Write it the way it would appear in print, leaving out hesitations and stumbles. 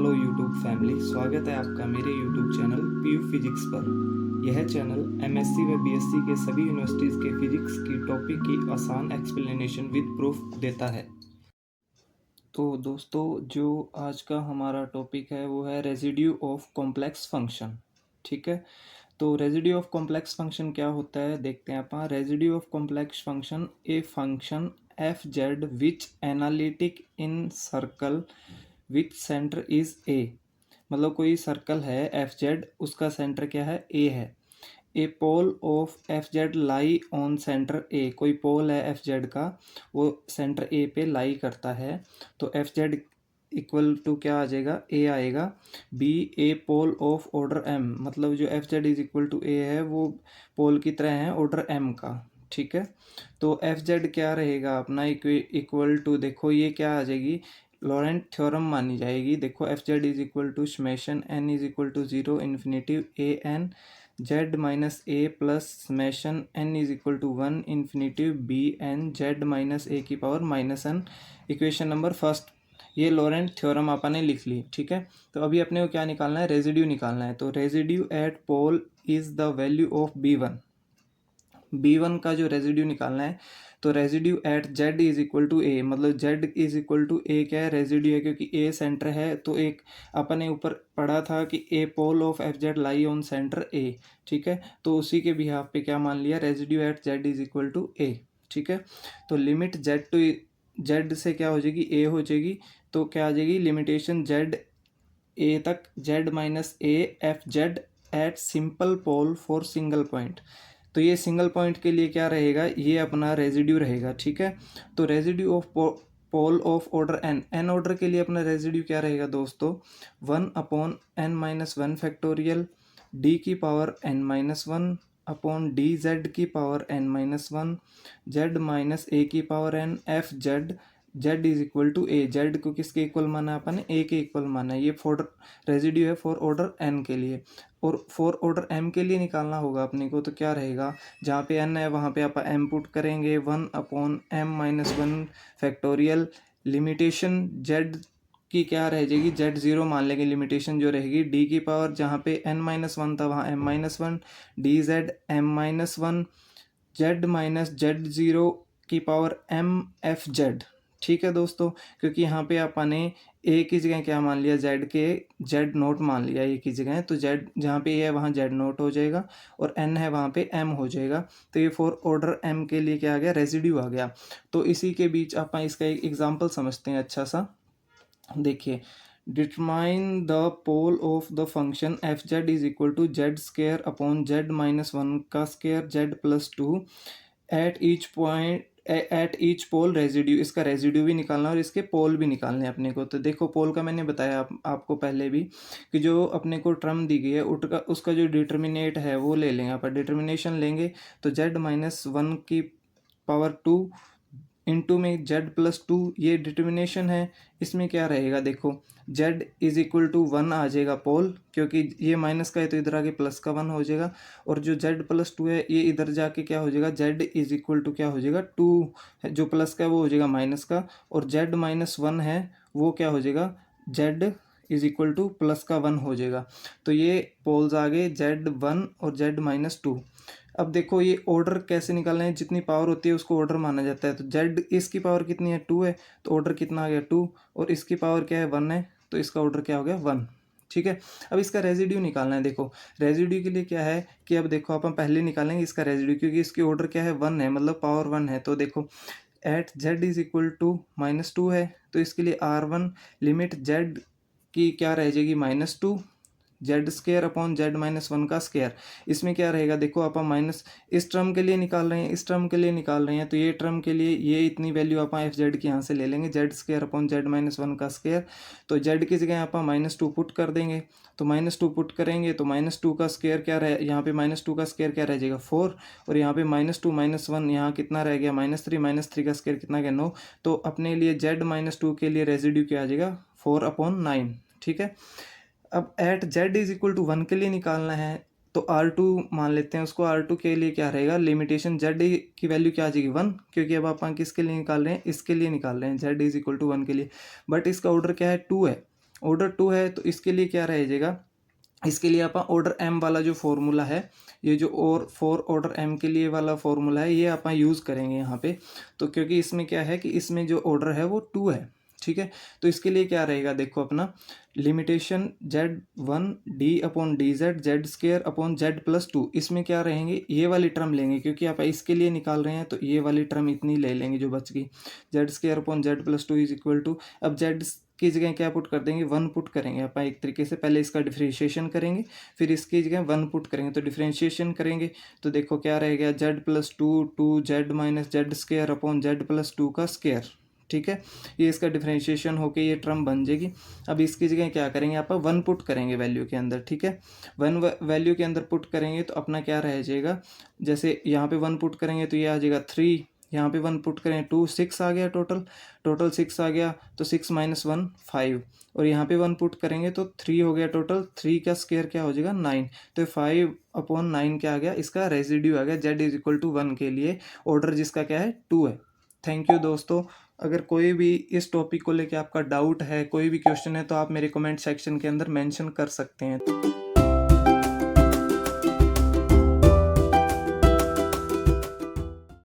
Hello YouTube family, स्वागत है आपका मेरे यूट्यूब चैनल पीयू फिजिक्स पर। यह चैनल एमएससी व बीएससी के सभी यूनिवर्सिटीज़ के फिजिक्स की टॉपिक की आसान एक्सप्लेनेशन विद प्रूफ देता है। तो दोस्तों, जो आज का हमारा टॉपिक है वो है रेजिड्यू ऑफ कॉम्प्लेक्स फंक्शन। ठीक है, तो रेजिड्यू ऑफ कॉम्प्लेक्स फंक्शन क्या होता है देखते हैं आप। Residue of complex function a function F Z which analytic in circle which centre is a. मतलब कोई सर्कल है एफ जेड, उसका सेंटर क्या है, ए है। A pole of F Z lie on centre A, कोई पोल है F Z का, वो सेंटर ए पे लाई करता है। तो एफ जेड इक्वल टू क्या आ जाएगा, ए आएगा। B A pole of order M, मतलब जो F Z is equal to A है वो पोल की तरह है ऑर्डर एम का। ठीक है, तो एफ जेड क्या रहेगा अपना इक्वल टू, देखो ये क्या आ जाएगी, लॉरेंट थ्योरम मानी जाएगी। देखो F Z is equal to summation N is equal to zero infinitive A N Z minus A plus summation N is equal to one infinitive B N Z minus A की power minus N. Equation number first, ये Laurent theorem आपने ने लिख ली। ठीक है, तो अभी अपने को क्या निकालना है, रेजिड्यू निकालना है। तो residue at pole is the value of B one. B one का जो रेजिड्यू निकालना है, तो residue at Z is equal to A, मतलब Z is equal to A क्या है, रेजिड्यू है, क्योंकि ए सेंटर है। तो एक अपने ऊपर पढ़ा था कि A pole of F Z lie on centre A. ठीक है, तो उसी के बिहाफ पे क्या मान लिया, residue at Z is equal to A. ठीक है, तो लिमिट जेड टू जेड से क्या हो जाएगी, ए हो जाएगी। तो क्या आ जाएगी, लिमिटेशन जेड ए तक Z minus A F Z at simple pole for single point. तो ये सिंगल पॉइंट के लिए क्या रहेगा, ये अपना रेजिड्यू रहेगा। ठीक है, तो residue of pole of order N, N order के लिए अपना रेजिड्यू क्या रहेगा दोस्तों, one upon N minus one factorial D की power N minus one upon D Z की power N minus one Z minus A की power N F Z Z is equal to A. Z को किसके equal माना है अपन ने, ए के equal माना है। ये फॉर रेजिड्यू है फॉर ऑर्डर एन के लिए। और फॉर ऑर्डर एम के लिए निकालना होगा अपने को, तो क्या रहेगा, जहाँ पे एन है वहाँ पे आप एम पुट करेंगे, one upon M minus one factorial. Limitation Z की क्या रह जाएगी, जेड जीरो मान लेंगे, लिमिटेशन जो रहेगी डी की पावर, जहाँ पे एन माइनस वन था वहाँ M minus one D Z M minus one Z minus Z zero की पावर एम एफ जेड। ठीक है दोस्तों, क्योंकि यहाँ पे आपने ए की जगह क्या मान लिया, जेड के जेड नोट मान लिया ए की जगह, तो जेड जहाँ पे ए है वहाँ जेड नोट हो जाएगा और एन है वहाँ पे एम हो जाएगा। तो ये फॉर ऑर्डर एम के लिए क्या आ गया, रेजिड्यू आ गया। तो इसी के बीच आप इसका एक एग्जाम्पल समझते हैं अच्छा सा। देखिए, determine the pole of the function F Z is equal to Z square upon Z minus one का square Z plus two at each point at each pole residue. इसका रेजिड्यू भी निकालना है और इसके पोल भी निकालने हैं अपने को। तो देखो पोल का मैंने बताया आपको पहले भी कि जो अपने को टर्म दी गई है उसका जो डिटर्मिनेट है वो ले लेंगे, आप डिटर्मिनेशन लेंगे। तो जेड माइनस वन की पावर टू इंटू में जेड प्लस टू, ये डिटर्मिनेशन है। इसमें क्या रहेगा, देखो Z is equal to one आ जाएगा पोल, क्योंकि ये माइनस का है तो इधर आके प्लस का वन हो जाएगा। और जो जेड प्लस टू है ये इधर जाके क्या हो जाएगा, जेड इज इक्वल टू क्या हो जाएगा, टू जो प्लस का है वो हो जाएगा माइनस का। और जेड माइनस वन है वो क्या हो जाएगा, Z is equal two plus का वन हो जाएगा। तो ये पोल्स आ गए जेड वन और जेड माइनस टू। अब देखो ये ऑर्डर कैसे निकालना है, जितनी पावर होती है उसको ऑर्डर माना जाता है। तो जेड इसकी पावर कितनी है, टू है, तो ऑर्डर कितना आ गया, टू। और इसकी पावर क्या है, वन है, तो इसका ऑर्डर क्या हो गया, वन। ठीक है, अब इसका रेजिड्यू निकालना है। देखो रेजिड्यू के लिए क्या है कि अब देखो अपन पहले निकालेंगे इसका रेजिड्यू, क्योंकि इसकी ऑर्डर क्या है, वन है, मतलब पावर वन है। तो देखो at Z is equal to minus two है, तो इसके लिए आर वन लिमिट जेड की क्या रह जाएगी, minus two Z square upon Z minus one का स्केयर। इसमें क्या रहेगा, देखो आप माइनस इस टर्म के लिए निकाल रहे हैं, इस टर्म के लिए निकाल रहे हैं, तो ये टर्म के लिए ये इतनी वैल्यू आप एफ जेड की यहाँ से ले लेंगे, Z square upon Z minus one का स्केयर। तो जेड की जगह आप माइनस टू पुट कर देंगे, तो माइनस टू पुट करेंगे तो माइनस टू का स्केयर क्या रहे, यहाँ पे माइनस टू का स्केयर क्या रह जाएगा, फोर। और यहाँ पे माइनस टू माइनस वन यहाँ कितना रह गया, माइनस थ्री का स्केयर कितना गया, नो। तो अपने लिए जेड माइनस टू के लिए रेजिड्यू क्या आ जाएगा, फोर अपॉन नाइन। ठीक है, अब at Z is equal to one के लिए निकालना है, तो आर टू मान लेते हैं उसको। आर टू के लिए क्या रहेगा, लिमिटेशन जेड की वैल्यू क्या आ जाएगी, वन, क्योंकि अब आप किसके लिए निकाल रहे हैं, इसके लिए निकाल रहे हैं, Z is equal to one के लिए। बट इसका ऑर्डर क्या है, टू है, ऑर्डर 2 है तो इसके लिए क्या रह जाएगा, इसके लिए आप ऑर्डर m वाला जो फॉर्मूला है, ये जो और फॉर ऑर्डर m के लिए वाला फॉर्मूला है, ये आप यूज़ करेंगे यहाँ पे। तो क्योंकि इसमें क्या है कि इसमें जो ऑर्डर है वो 2 है, ठीक है। तो इसके लिए क्या रहेगा, देखो अपना limitation z1 d upon D Z square upon z+2, इसमें क्या रहेंगे, ये वाली टर्म लेंगे क्योंकि आप इसके लिए निकाल रहे हैं, तो ये वाली टर्म इतनी ले लेंगे जो बच गई, Z square upon z+2 is equal to, अब z की जगह क्या पुट कर देंगे, 1 पुट करेंगे आप एक तरीके से, पहले इसका डिफ्रेंशिएशन करेंगे फिर इसकी जगह 1 पुट करेंगे, तो डिफ्रेंशिएशन करेंगे तो देखो क्या रहेगा, z+2 2z minus Z square upon z+2 का स्केयर, ठीक है। ये इसका डिफ्रेंशिएशन होके ये टर्म बन जाएगी। अब इसकी जगह क्या करेंगे, आप 1 पुट करेंगे वैल्यू के अंदर, ठीक है। 1 वैल्यू के अंदर पुट करेंगे तो अपना क्या रह जाएगा, जैसे यहाँ पे 1 पुट करेंगे तो ये आ जाएगा 3, यहाँ पे 1 पुट करें 2, 6 आ गया, टोटल 6 आ गया, तो 6 माइनस 1 5, और यहाँ पे 1 पुट करेंगे तो 3 हो गया टोटल, 3 का स्क्वायर क्या हो जाएगा 9, तो 5/9 क्या आ गया, इसका रेजिड्यू आ गया z=1 के लिए, ऑर्डर जिसका क्या है 2 है। थैंक यू दोस्तों। अगर कोई भी इस टॉपिक को लेके आपका डाउट है, कोई भी क्वेश्चन है, तो आप मेरे कमेंट सेक्शन के अंदर मेंशन कर सकते हैं।